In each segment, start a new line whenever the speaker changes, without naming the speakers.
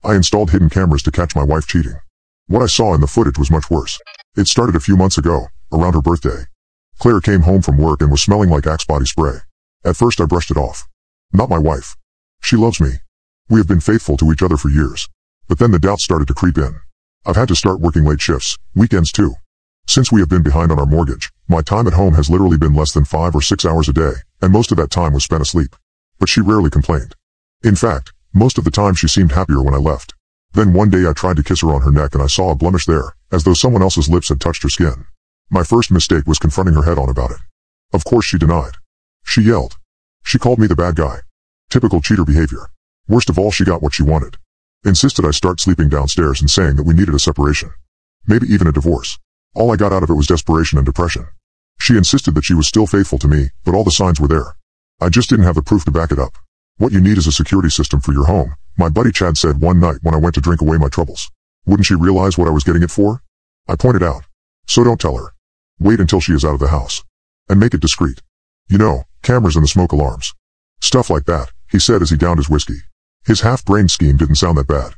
I installed hidden cameras to catch my wife cheating. What I saw in the footage was much worse. It started a few months ago, around her birthday. Claire came home from work and was smelling like Axe body spray. At first I brushed it off. Not my wife. She loves me. We have been faithful to each other for years. But then the doubts started to creep in. I've had to start working late shifts, weekends too. Since we have been behind on our mortgage, my time at home has literally been less than 5 or 6 hours a day, and most of that time was spent asleep. But she rarely complained. In fact, most of the time she seemed happier when I left. Then one day I tried to kiss her on her neck and I saw a blemish there, as though someone else's lips had touched her skin. My first mistake was confronting her head-on about it. Of course she denied. She yelled. She called me the bad guy. Typical cheater behavior. Worst of all, she got what she wanted. Insisted I start sleeping downstairs and saying that we needed a separation. Maybe even a divorce. All I got out of it was desperation and depression. She insisted that she was still faithful to me, but all the signs were there. I just didn't have the proof to back it up. What you need is a security system for your home, my buddy Chad said one night when I went to drink away my troubles. Wouldn't she realize what I was getting it for? I pointed out. So don't tell her. Wait until she is out of the house. And make it discreet. You know, cameras and the smoke alarms. Stuff like that, he said as he downed his whiskey. His half-brained scheme didn't sound that bad.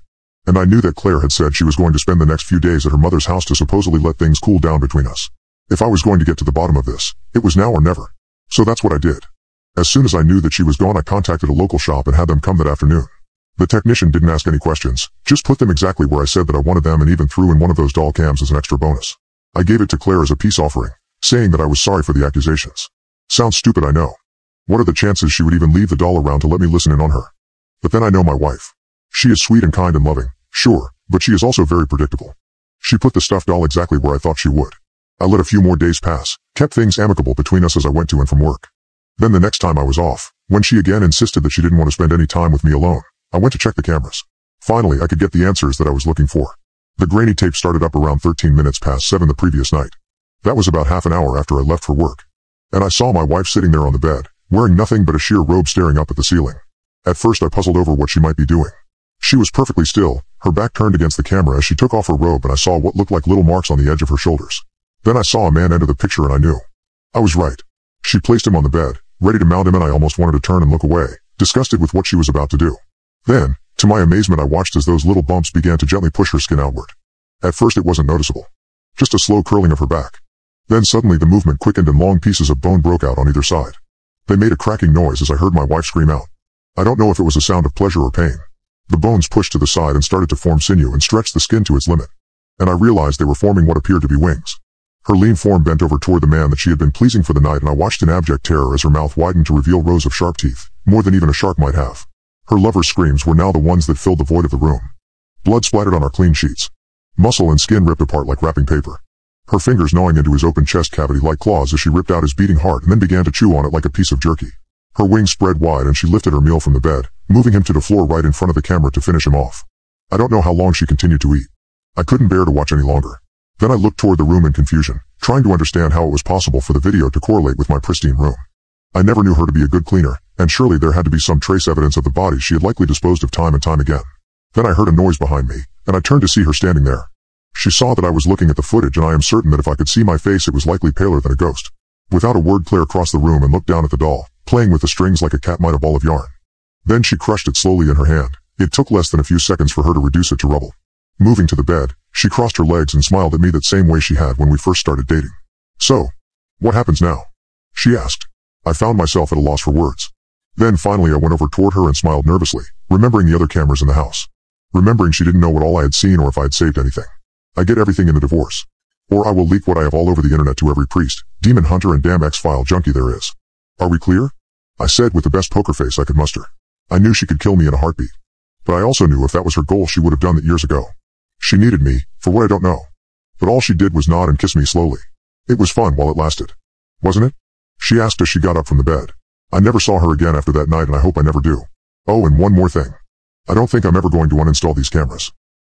And I knew that Claire had said she was going to spend the next few days at her mother's house to supposedly let things cool down between us. If I was going to get to the bottom of this, it was now or never. So that's what I did. As soon as I knew that she was gone, I contacted a local shop and had them come that afternoon. The technician didn't ask any questions, just put them exactly where I said that I wanted them and even threw in one of those doll cams as an extra bonus. I gave it to Claire as a peace offering, saying that I was sorry for the accusations. Sounds stupid, I know. What are the chances she would even leave the doll around to let me listen in on her? But then I know my wife. She is sweet and kind and loving, sure, but she is also very predictable. She put the stuffed doll exactly where I thought she would. I let a few more days pass, kept things amicable between us as I went to and from work. Then the next time I was off, when she again insisted that she didn't want to spend any time with me alone, I went to check the cameras. Finally, I could get the answers that I was looking for. The grainy tape started up around 13 minutes past 7 the previous night. That was about half an hour after I left for work. And I saw my wife sitting there on the bed, wearing nothing but a sheer robe staring up at the ceiling. At first I puzzled over what she might be doing. She was perfectly still, her back turned against the camera as she took off her robe, and I saw what looked like little marks on the edge of her shoulders. Then I saw a man enter the picture and I knew. I was right. She placed him on the bed, ready to mount him, and I almost wanted to turn and look away, disgusted with what she was about to do. Then, to my amazement, I watched as those little bumps began to gently push her skin outward. At first it wasn't noticeable. Just a slow curling of her back. Then suddenly the movement quickened and long pieces of bone broke out on either side. They made a cracking noise as I heard my wife scream out. I don't know if it was a sound of pleasure or pain. The bones pushed to the side and started to form sinew and stretched the skin to its limit. And I realized they were forming what appeared to be wings. Her lean form bent over toward the man that she had been pleasing for the night, and I watched in abject terror as her mouth widened to reveal rows of sharp teeth, more than even a shark might have. Her lover's screams were now the ones that filled the void of the room. Blood splattered on our clean sheets. Muscle and skin ripped apart like wrapping paper. Her fingers gnawing into his open chest cavity like claws as she ripped out his beating heart and then began to chew on it like a piece of jerky. Her wings spread wide and she lifted her meal from the bed, moving him to the floor right in front of the camera to finish him off. I don't know how long she continued to eat. I couldn't bear to watch any longer. Then I looked toward the room in confusion, trying to understand how it was possible for the video to correlate with my pristine room. I never knew her to be a good cleaner, and surely there had to be some trace evidence of the body she had likely disposed of time and time again. Then I heard a noise behind me, and I turned to see her standing there. She saw that I was looking at the footage, and I am certain that if I could see my face it was likely paler than a ghost. Without a word, Claire crossed the room and looked down at the doll, playing with the strings like a cat might a ball of yarn. Then she crushed it slowly in her hand. It took less than a few seconds for her to reduce it to rubble. Moving to the bed, she crossed her legs and smiled at me that same way she had when we first started dating. So, what happens now? She asked. I found myself at a loss for words. Then finally I went over toward her and smiled nervously, remembering the other cameras in the house. Remembering she didn't know what all I had seen or if I had saved anything. I get everything in the divorce. Or I will leak what I have all over the internet to every priest, demon hunter and damn X-File junkie there is. Are we clear? I said with the best poker face I could muster. I knew she could kill me in a heartbeat. But I also knew if that was her goal she would have done that years ago. She needed me, for what I don't know. But all she did was nod and kiss me slowly. It was fun while it lasted. Wasn't it? She asked as she got up from the bed. I never saw her again after that night, and I hope I never do. Oh, and one more thing. I don't think I'm ever going to uninstall these cameras.